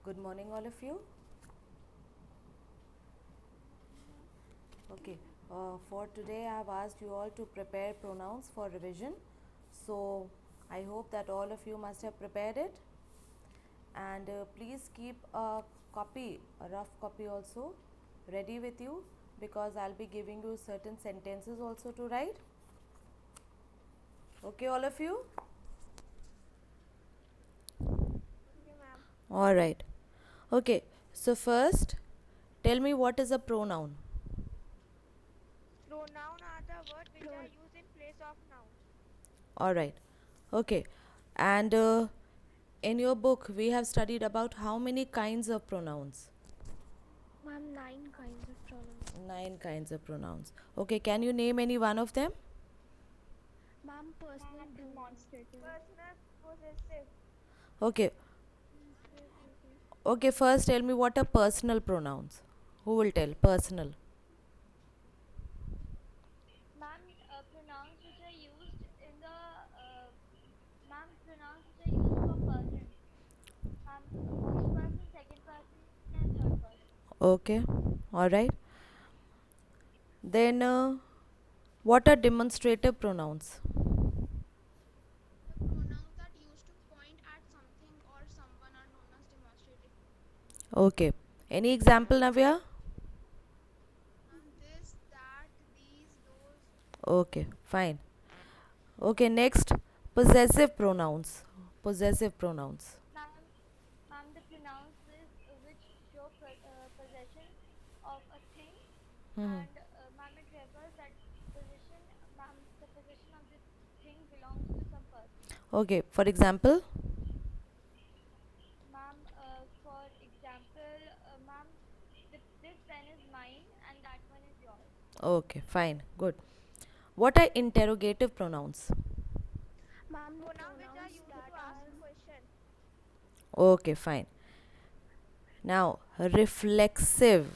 Good morning, all of you. Okay, for today I have asked you all to prepare pronouns for revision. So I hope that all of you must have prepared it. And please keep a rough copy also ready with you, because I'll be giving you certain sentences also to write. Okay, all of you? Okay, ma'am. All right. Okay, so first, tell me what is a pronoun. Pronoun are the word which are used in place of noun. All right. Okay, and in your book, we have studied about how many kinds of pronouns? Ma'am, 9 kinds of pronouns. 9 kinds of pronouns. Okay, can you name any one of them? Ma'am, personal demonstrative. Personal possessive. Okay, okay, first tell me what are personal pronouns. Who will tell? Personal. Ma'am, pronouns which are used in the ma'am, pronouns which are used for persons. Ma'am, first person, second person, and third person. Okay, all right. Then, what are demonstrative pronouns? The pronouns that used to point at something or someone are known as demonstrative pronouns. Okay, any example, Navya? Ma'am, this, that, these, those. Okay, fine. Okay, next, possessive pronouns. Possessive pronouns. Ma'am, ma'am, the pronouns which show possession of a thing, Hmm. and ma'am, it refers that position. Ma'am, the position of this thing belongs to some person. Okay, for example? Ma'am, for example, ma'am, this pen is mine and that one is yours. Okay, fine, good. What are interrogative pronouns? Ma'am, the pronoun which are used to ask a question. Okay, fine. Now, reflexive.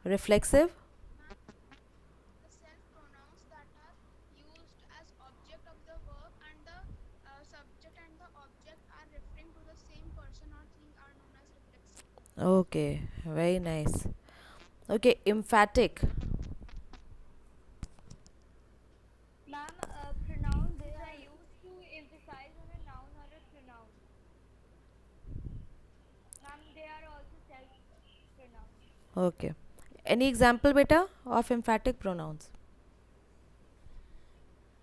Reflexive? Ma'am, the self pronouns that are used as object of the verb, and the subject and the object are referring to the same person or thing are known as reflexive. Okay, very nice. Okay, emphatic. Ma'am, pronouns which are used to emphasize on a noun or a pronoun. Ma'am, they are also self pronouns. Okay. Any example, beta, of emphatic pronouns?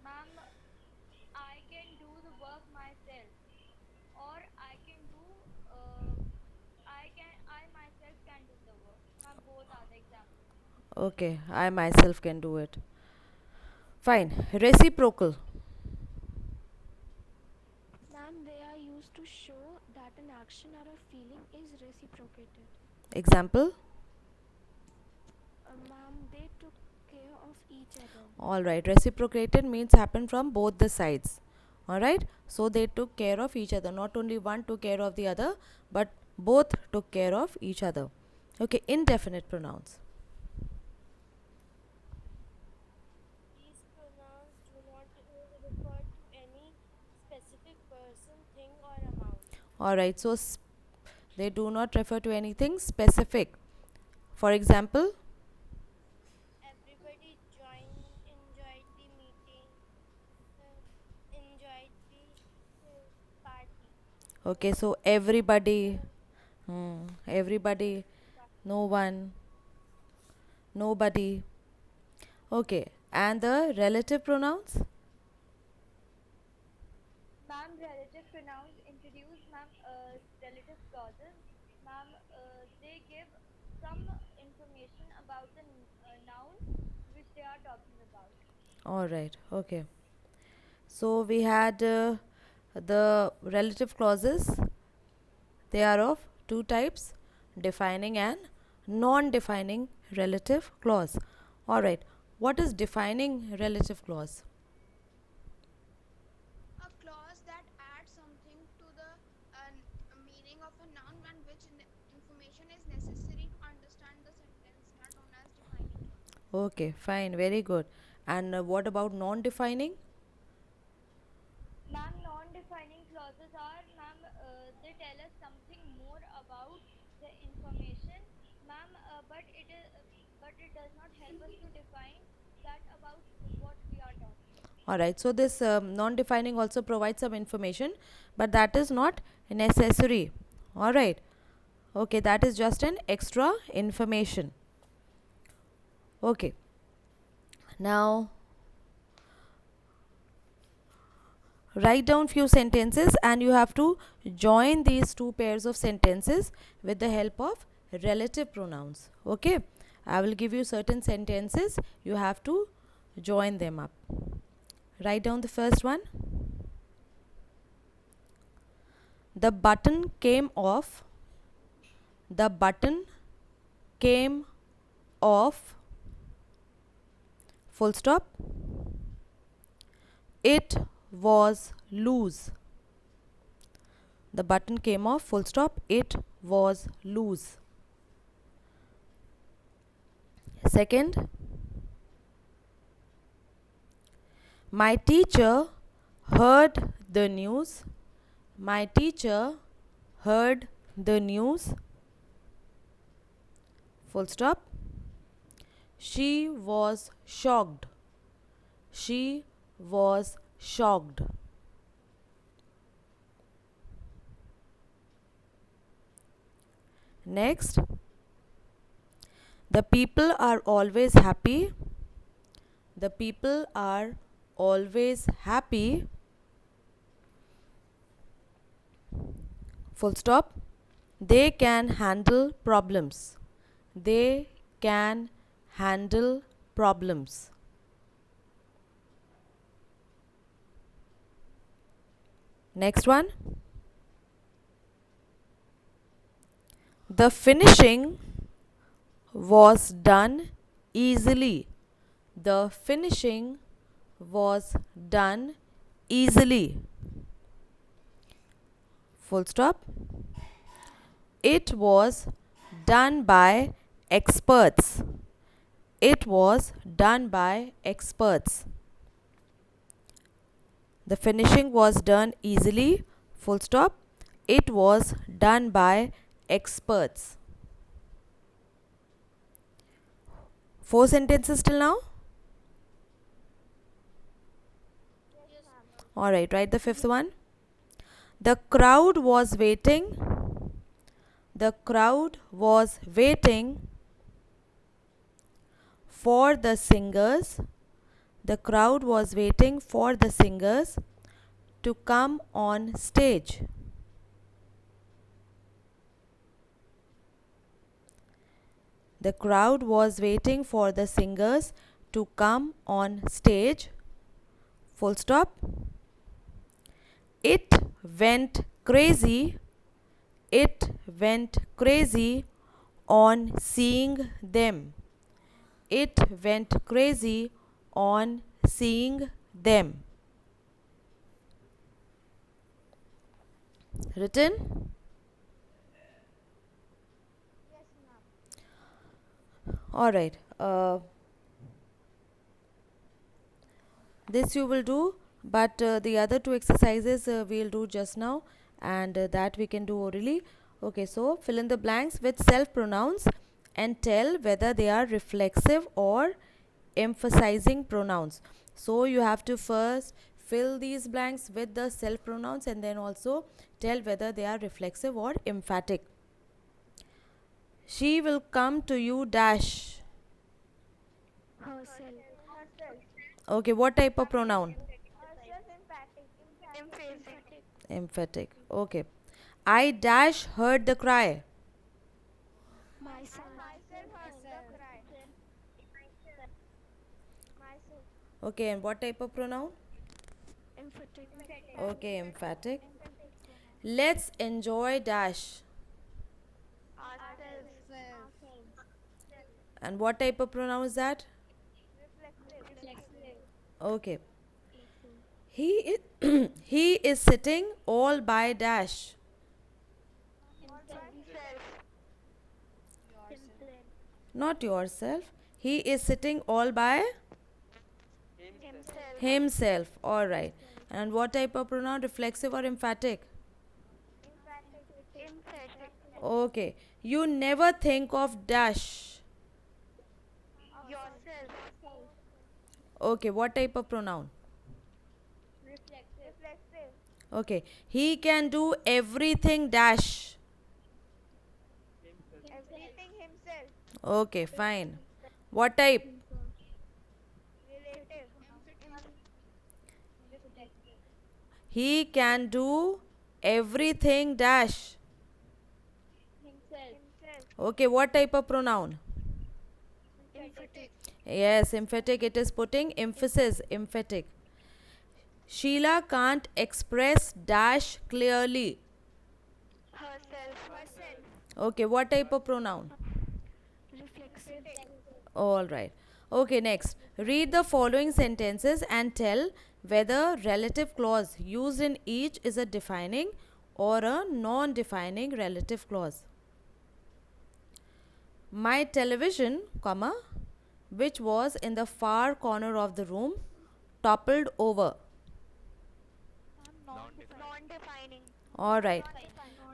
Ma'am, I can do the work myself, or I myself can do the work. Ma'am, both are the examples. Okay, I myself can do it. Fine. Reciprocal. Ma'am, they are used to show that an action or a feeling is reciprocated. Example? Ma'am, they took care of each other. Alright, reciprocated means happen from both the sides. Alright, so they took care of each other. Not only one took care of the other, but both took care of each other. Okay, indefinite pronouns. These pronouns do not refer to any specific person, thing, or amount. Alright, so they do not refer to anything specific. For example, Everybody enjoyed the meeting, enjoyed the party. okay, so everybody, everybody, no one, nobody. Okay, and the relative pronouns? Ma'am, relative pronouns introduce ma'am relative clauses. Ma'am, they give some information about the noun which they are talking about. Alright, okay. So we had the relative clauses. They are of two types, defining and non defining relative clause. Alright, what is defining relative clause? A clause that adds something to the meaning of a noun and which information is necessary to understand the sentence are known as defining clause. Okay, fine, very good. And what about non defining? Ma'am, clauses are, ma'am, they tell us something more about the information, ma'am, but it does not help us to define that about what we are talking. Alright, so this non-defining also provides some information, but that is not necessary. Alright, okay, that is just an extra information. Okay, now write down few sentences and you have to join these two pairs of sentences with the help of relative pronouns. Okay, I will give you certain sentences, you have to join them up. Write down the first one. The button came off. The button came off. Full stop. It was loose. The button came off. Full stop. It was loose. Second. My teacher heard the news. My teacher heard the news. Full stop. She was shocked. She was shocked. Next. The people are always happy. The people are always happy. Full stop. They can handle problems. They can handle problems. Next one. The finishing was done easily. The finishing was done easily. Full stop. It was done by experts. It was done by experts. The finishing was done easily. Full stop. It was done by experts. 4 sentences till now. Yes, ma'am. Alright, write the fifth one. The crowd was waiting. The crowd was waiting for the singers. The crowd was waiting for the singers to come on stage. The crowd was waiting for the singers to come on stage. Full stop. It went crazy. It went crazy on seeing them. It went crazy on seeing them. Written? Yes, ma'am. Alright. This you will do, but the other two exercises we'll do just now, and that we can do orally. Okay, so fill in the blanks with self pronouns and tell whether they are reflexive or emphasizing pronouns. So you have to first fill these blanks with the self pronouns and then also tell whether they are reflexive or emphatic. She will come to you dash. Herself. Herself. Okay, what type of pronoun? Herself emphatic. Emphatic. Emphatic. Okay. I dash heard the cry. Myself. Myself heard the cry. Myself. Okay, and what type of pronoun? Emphatic. Okay, emphatic. Let's enjoy dash. Ourselves. And what type of pronoun is that? Reflexive. Okay. He is he is sitting all by dash. Not yourself. He is sitting all by himself. All right. And what type of pronoun? Reflexive or emphatic? Emphatic. Okay. You never think of dash. Yourself. Okay. What type of pronoun? Reflexive. Okay. He can do everything dash. Everything himself. Okay. Fine. What type? Relative. He can do everything dash. Himself. Okay. What type of pronoun? Emphatic. Yes, emphatic. It is putting emphasis. Emphatic. Sheila can't express dash clearly. Herself. Okay, what type of pronoun? Reflexive. All right. Okay, next. Read the following sentences and tell whether relative clause used in each is a defining or a non defining relative clause. My television, comma, which was in the far corner of the room, toppled over. Non-defining. All right.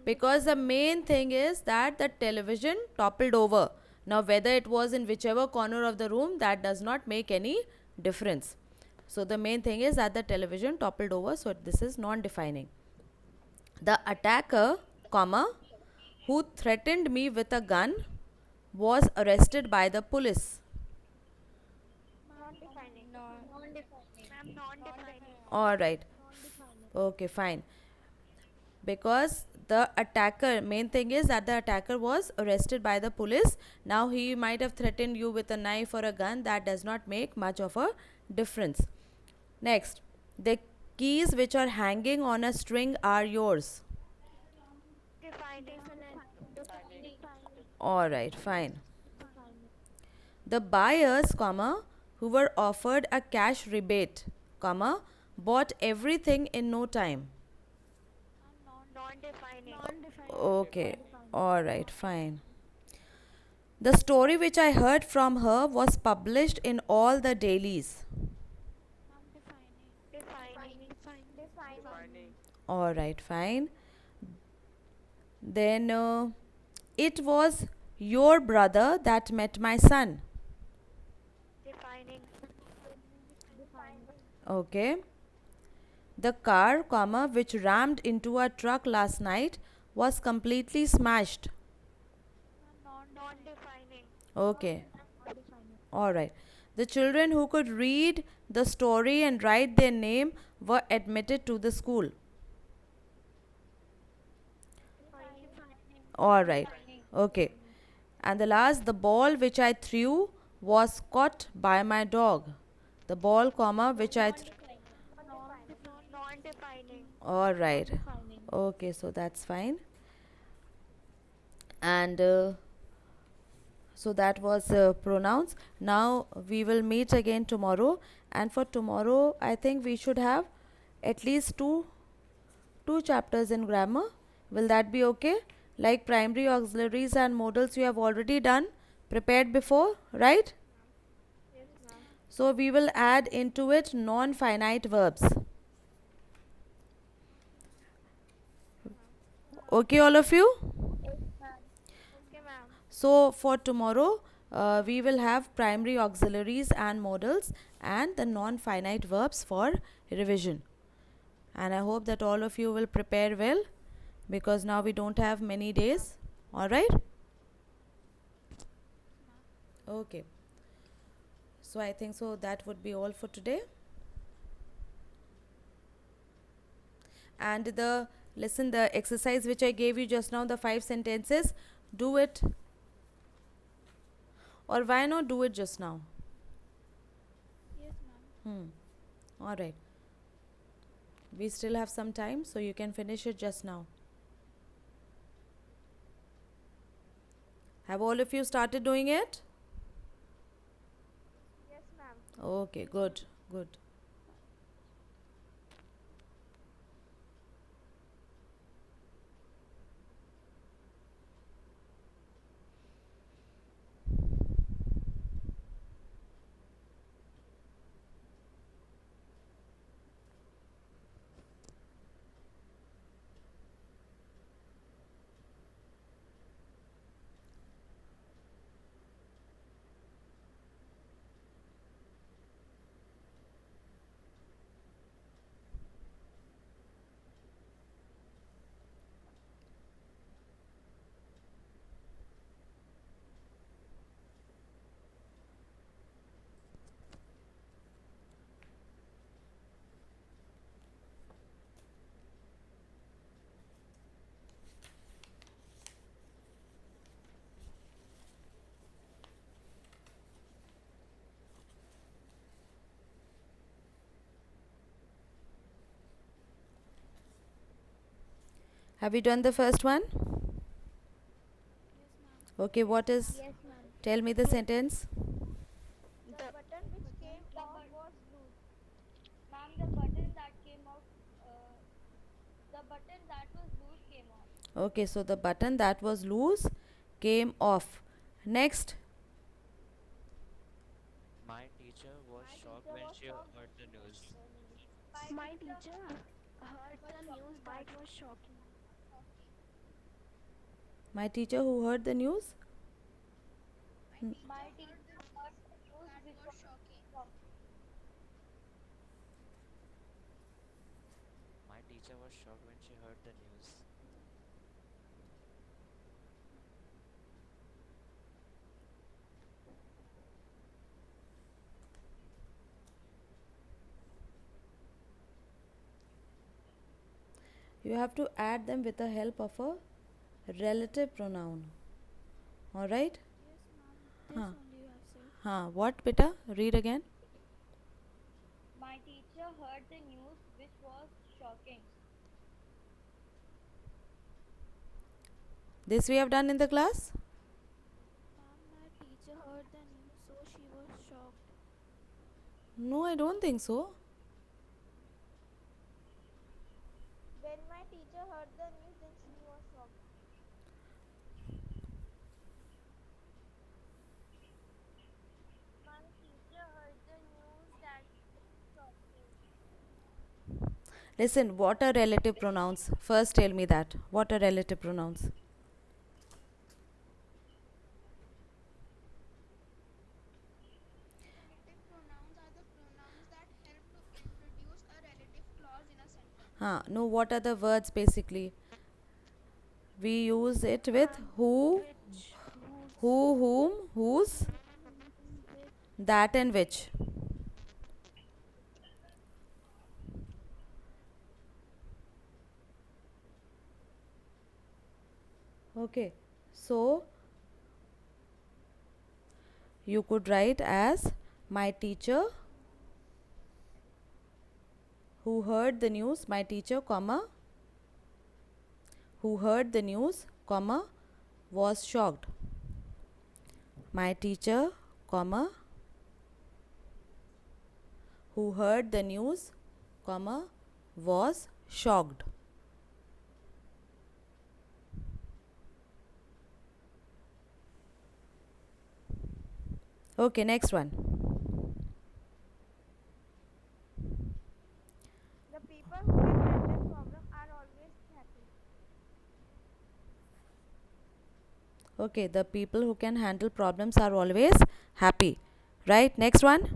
Because the main thing is that the television toppled over. Now, whether it was in whichever corner of the room, that does not make any difference. So, the main thing is that the television toppled over. So, this is non-defining. The attacker, comma, who threatened me with a gun was arrested by the police. Non-defining. Ma'am, non-defining. All right. Okay, fine. Because the attacker, main thing is that the attacker was arrested by the police. Now he might have threatened you with a knife or a gun. That does not make much of a difference. Next, the keys which are hanging on a string are yours. Defining. All right, fine. The buyers, comma, who were offered a cash rebate, comma, bought everything in no time. Non-defining. Okay, all right, fine. The story which I heard from her was published in all the dailies. Defining. All right, fine. Then it was your brother that met my son. Defining. Okay. The car, comma, which rammed into a truck last night was completely smashed. Non-defining. Okay. All right. The children who could read the story and write their name were admitted to the school. All right. Okay. And the last, the ball which I threw was caught by my dog. The ball, comma, which I Non-defining. all right. Okay, so that's fine. And so that was pronouns. Now we will meet again tomorrow. And for tomorrow, I think we should have at least two chapters in grammar. Will that be okay? Like primary auxiliaries and modals you have already done, prepared before, right? Yes, ma'am. So we will add into it non-finite verbs. Okay, all of you? Okay, ma'am. So for tomorrow, we will have primary auxiliaries and modals and the non-finite verbs for revision. And I hope that all of you will prepare well, because now we don't have many days. All right? Okay. So I think so that would be all for today. And the exercise which I gave you just now, the 5 sentences, do it. Or why not do it just now? Yes, ma'am. All right. We still have some time, so you can finish it just now. Have all of you started doing it? Yes, ma'am. Okay, good, good. Have you done the first one? Okay, what is? Yes, ma'am. Tell me the sentence. The button which came off was loose. Ma'am, the button that came off, the button that was loose came off. Okay, so the button that was loose came off. Next. My teacher was shocked when she heard the news. My teacher heard the news that was shocking. My teacher who heard the news? My teacher heard the news which was shocking. My teacher was shocked when she heard the news. You have to add them with the help of a relative pronoun. Alright? Huh. What, beta? Read again. My teacher heard the news which was shocking. This we have done in the class? Ma'am, my teacher heard the news, so she was shocked. No, I don't think so. When my teacher heard the news, then she was shocked. My teacher heard the news that shocking. Listen, what are relative pronouns? First tell me that. What are relative pronouns? Relative pronouns are the pronouns that help to introduce a relative clause in a sentence. No, what are the words basically? We use it with who, whom, whose, that and which. Okay, so you could write as my teacher who heard the news, my teacher, comma, who heard the news, comma, was shocked. My teacher, comma, who heard the news, comma, was shocked. Okay, next one. The people who can handle problem are always happy. Okay, the people who can handle problems are always happy. Right, next one. The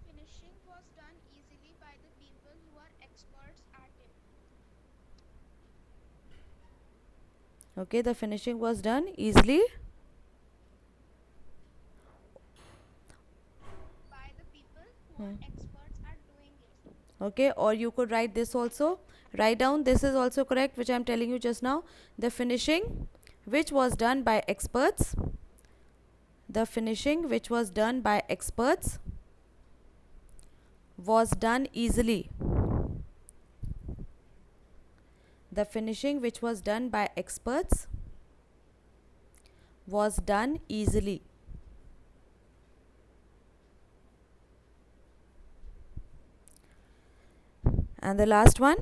finishing was done easily by the people who are experts at it. Okay, the finishing was done easily By the people who are experts at doing it. okay, or you could write this also. Write down, this is also correct, which I am telling you just now. The finishing which was done by experts, the finishing which was done by experts was done easily. The finishing which was done by experts was done easily. And the last one.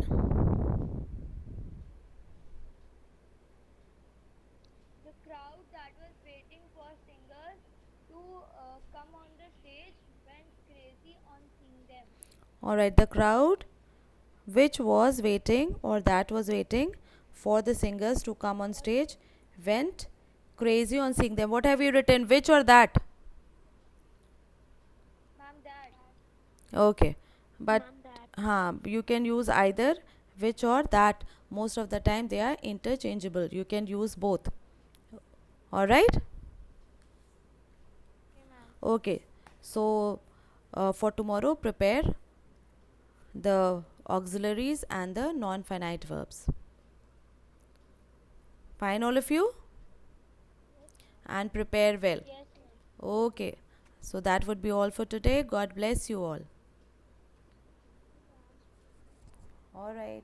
The crowd that was waiting for singers to come on the stage went crazy on seeing them. Alright, the crowd which was waiting or that was waiting for the singers to come on stage went crazy on seeing them. What have you written? Which or that? Ma'am, that. Okay, but you can use either which or that. Most of the time they are interchangeable. You can use both. Alright? Okay, so for tomorrow prepare the auxiliaries and the non-finite verbs. Fine, all of you? And prepare well. Yes, Okay, so that would be all for today. God bless you all. All right.